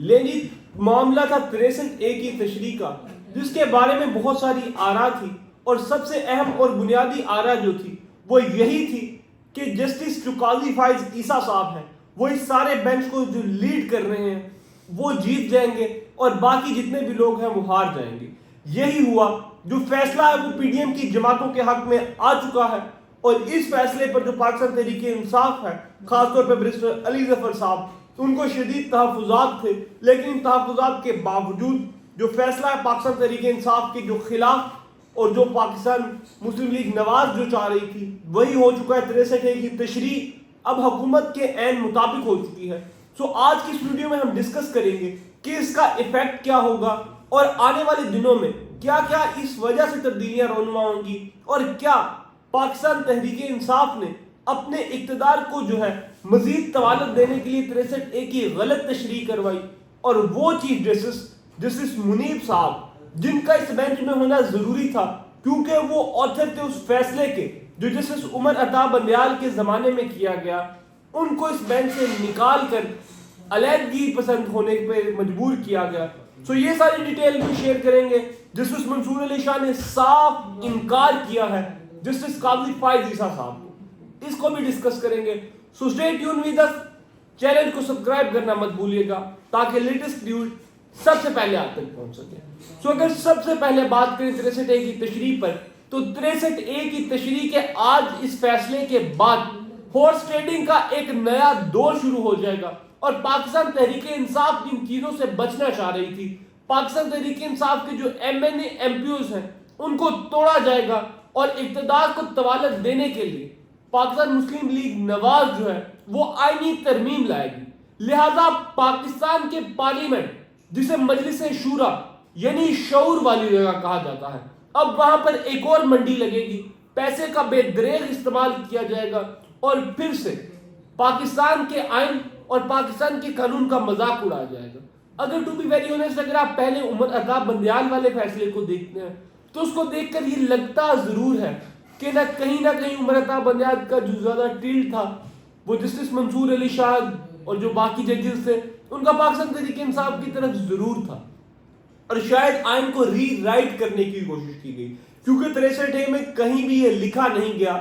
لیکن معاملہ تھا 63A کی تشریح کا، جس کے بارے میں بہت ساری آراء تھی، اور سب سے اہم اور بنیادی آراء جو تھی وہ یہی تھی کہ جسٹس جو قاضی فائز عیسیٰ صاحب ہیں وہ اس سارے بینچ کو جو لیڈ کر رہے ہیں وہ جیت جائیں گے اور باقی جتنے بھی لوگ ہیں وہ ہار جائیں گے۔ یہی ہوا، جو فیصلہ ہے وہ پی ڈی ایم کی جماعتوں کے حق میں آ چکا ہے، اور اس فیصلے پر جو پاکستان تحریک انصاف ہے، خاص طور پہ برسٹر علی ظفر صاحب، ان کو شدید تحفظات تھے، لیکن ان تحفظات کے باوجود جو فیصلہ ہے پاکستان تحریک انصاف کے جو خلاف اور جو پاکستان مسلم لیگ نواز جو چاہ رہی تھی وہی ہو چکا ہے۔ 63A کی تشریح اب حکومت کے عین مطابق ہو چکی ہے۔ سو آج کی اس ویڈیو میں ہم ڈسکس کریں گے کہ اس کا ایفیکٹ کیا ہوگا، اور آنے والے دنوں میں کیا کیا اس وجہ سے تبدیلیاں رونما ہوں گی، اور کیا پاکستان تحریک انصاف نے اپنے اقتدار کو جو ہے مزید طوالت دینے کے لیے 63A کی غلط تشریح کروائی، اور وہ چیف جسٹس منیب صاحب جن کا اس بینچ میں ہونا ضروری تھا کیونکہ وہ آتھر تھے اس فیصلے کے جو جسٹس عمر عطا بندیال کے زمانے میں کیا گیا، ان کو اس بینچ سے نکال کر علیحدگی پسند ہونے پہ مجبور کیا گیا۔ سو یہ ساری ڈیٹیل بھی شیئر کریں گے۔ جسٹس منصور علی شاہ نے صاف انکار کیا ہے جسٹس قاضی فائز عیسیٰ صاحب کو، اس کو بھی ڈسکس کریں گے۔ So stay tuned with us, channel کو سبسکرائب کرنا مت بھولیے گا تاکہ لیٹسٹ نیوز سب سے پہلے آپ تک پہنچ سکے۔ سو اگر سب سے پہلے بات کریں 63A کی تشریح پر، تو 63A کی تشریح کے آج اس فیصلے کے بعد ہارس ٹریڈنگ کا ایک نیا دور شروع ہو جائے گا، اور پاکستان تحریک انصاف جن چیزوں سے بچنا چاہ رہی تھی، پاکستان تحریک انصاف کے جو MNA MPOs ہیں ان کو توڑا جائے گا، اور اقتدار کو طوالت دینے کے لیے پاکستان مسلم لیگ نواز جو ہے وہ آئینی ترمیم لائے گی۔ لہذا پاکستان کے پارلیمنٹ، جسے مجلس شورا یعنی شعور والی جگہ کہا جاتا ہے، اب وہاں پر ایک اور منڈی لگے گی، پیسے کا بے دریغ استعمال کیا جائے گا، اور پھر سے پاکستان کے آئین اور پاکستان کے قانون کا مذاق اڑایا جائے گا۔ اگر ٹو بی ویری آنیسٹ، اگر آپ پہلے عمر عطا بندیال والے فیصلے کو دیکھتے ہیں تو اس کو دیکھ کر یہ لگتا ضرور ہے کہ نہ کہیں عمر عطا بندیال کا جو زیادہ ٹلٹ تھا وہ جسٹس منصور علی شاہ اور جو باقی ججز تھے ان کا پاکستان تحریک انصاف کی طرف ضرور تھا، اور شاید آئین کو ری رائٹ کرنے کی کوشش کی گئی، کیونکہ 63A میں کہیں بھی یہ لکھا نہیں گیا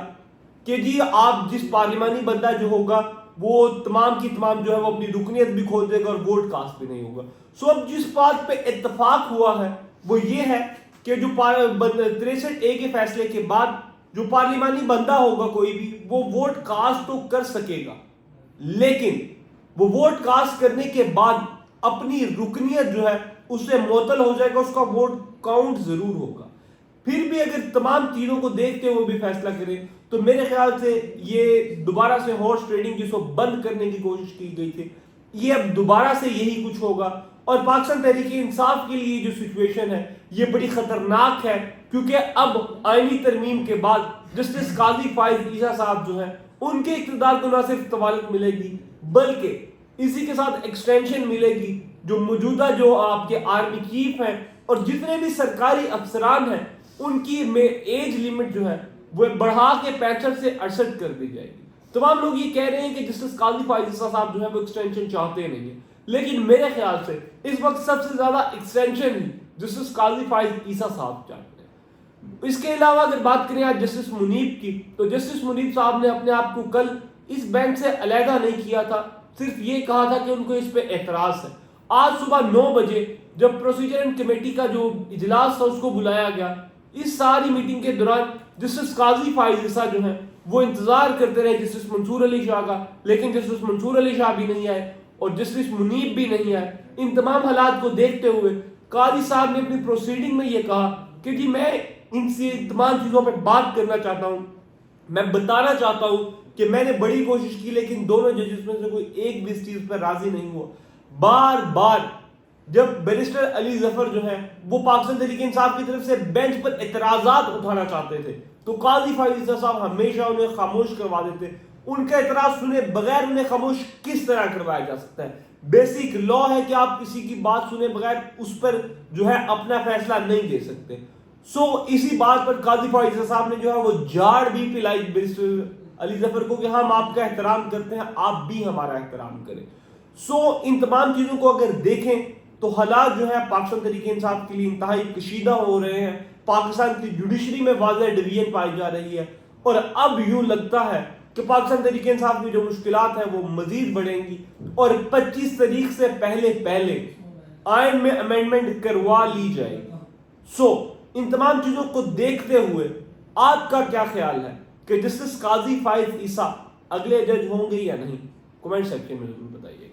کہ جی آپ جس پارلیمانی بندہ جو ہوگا وہ تمام کی تمام جو ہے وہ اپنی رکنیت بھی کھو دے گا اور ووٹ کاسٹ بھی نہیں ہوگا۔ سو اب جس بات پہ اتفاق ہوا ہے وہ یہ ہے کہ جو 63A کے فیصلے کے بعد جو پارلیمانی بندہ ہوگا کوئی بھی وہ ووٹ کاسٹ تو کر سکے گا، لیکن وہ ووٹ کاسٹ کرنے کے بعد اپنی رکنیت جو ہے اس سے معطل ہو جائے گا، اس کا ووٹ کاؤنٹ ضرور ہوگا۔ پھر بھی اگر تمام چیزوں کو دیکھتے ہوئے بھی فیصلہ کریں تو میرے خیال سے یہ دوبارہ سے ہارس ٹریڈنگ جس کو بند کرنے کی کوشش کی گئی تھی، یہ اب دوبارہ سے یہی کچھ ہوگا، اور پاکستان تحریک انصاف کے لیے جو سچویشن ہے یہ بڑی خطرناک ہے، کیونکہ اب آئینی ترمیم کے بعد جسٹس قاضی فائز عیسیٰ صاحب جو ہیں ان کے اقتدار کو نہ صرف طوالت ملے گی بلکہ اسی کے ساتھ ایکسٹینشن ملے گی۔ جو موجودہ جو آپ کے آرمی چیف ہیں اور جتنے بھی سرکاری افسران ہیں ان کی ایج لیمٹ جو ہے وہ بڑھا کے 65 سے 68 کر دی جائے گی۔ تمام لوگ یہ کہہ رہے ہیں کہ جسٹس قاضی فائز عیسیٰ صاحب جو ہے وہ ایکسٹینشن چاہتے نہیں ہیں، لیکن میرے خیال سے اس وقت سب سے زیادہ ایکسٹینشن ہی جسٹس قاضی فائز عیسیٰ صاحب چاہتے ہیں۔ اس کے علاوہ اگر بات کریں آج جسٹس منیب کی، تو جسٹس منیب صاحب نے اپنے آپ کو کل اس بینچ سے علیحدہ نہیں کیا تھا، صرف یہ کہا تھا کہ ان کو اس پہ اعتراض ہے۔ آج صبح 9 بجے جب پروسیجر اینڈ کمیٹی کا جو اجلاس تھا اس کو بلایا گیا، اس ساری میٹنگ کے دوران جسٹس قاضی فائز عیسیٰ جو ہیں وہ انتظار کرتے رہے جسٹس منصور علی شاہ کا، لیکن جسٹس منصور علی شاہ بھی نہیں آئے اور جسٹس منیب بھی نہیں آئے۔ ان تمام حالات کو دیکھتے ہوئے قاضی صاحب نے اپنی پروسیڈنگ میں یہ کہا کہ جی میں ان سے تمام چیزوں پہ بات کرنا چاہتا ہوں، میں بتانا چاہتا ہوں کہ میں نے بڑی کوشش کی لیکن دونوں ججز میں سے کوئی ایک بھی اس چیز پر راضی نہیں ہوا۔ بار بار جب بیرسٹر علی ظفر جو ہیں وہ پاکستان تحریک انصاف کی طرف سے بینچ پر اعتراضات اٹھانا چاہتے تھے تو قاضی فائز عیسیٰ صاحب ہمیشہ انہیں خاموش کروا دیتے۔ ان کا اعتراض سنے بغیر انہیں خاموش کس طرح کروایا جا سکتا ہے؟ بیسک لا ہے کہ آپ کسی کی بات سنے بغیر اس پر جو ہے اپنا فیصلہ نہیں دے سکتے۔ سو اسی بات پر قاضی فائز عیسیٰ صاحب نے جو ہے وہ جھاڑ بھی پلائی بیرسٹر علی ظفر کو کہ ہم آپ کا احترام کرتے ہیں، آپ بھی ہمارا احترام کریں۔ سو ان تمام چیزوں کو اگر دیکھیں تو حالات جو ہے پاکستان تحریک انصاف کے لیے انتہائی کشیدہ ہو رہے ہیں. پاکستان کی جوڈیشری میں واضح ڈویژن پائی جا رہی ہے اور اب یوں لگتا ہے کہ پاکستان تحریک انصاف میں جو مشکلات ہیں وہ مزید بڑھیں گی اور 25 تاریخ سے پہلے آئین میں امینڈمنٹ کروا لی جائے گی. سو ان تمام چیزوں کو دیکھتے ہوئے آپ کا کیا خیال ہے کہ جسٹس قاضی فائز عیسیٰ اگلے جج ہوں گے یا نہیں؟ کمنٹ سیکشن میں ضرور بتائیے.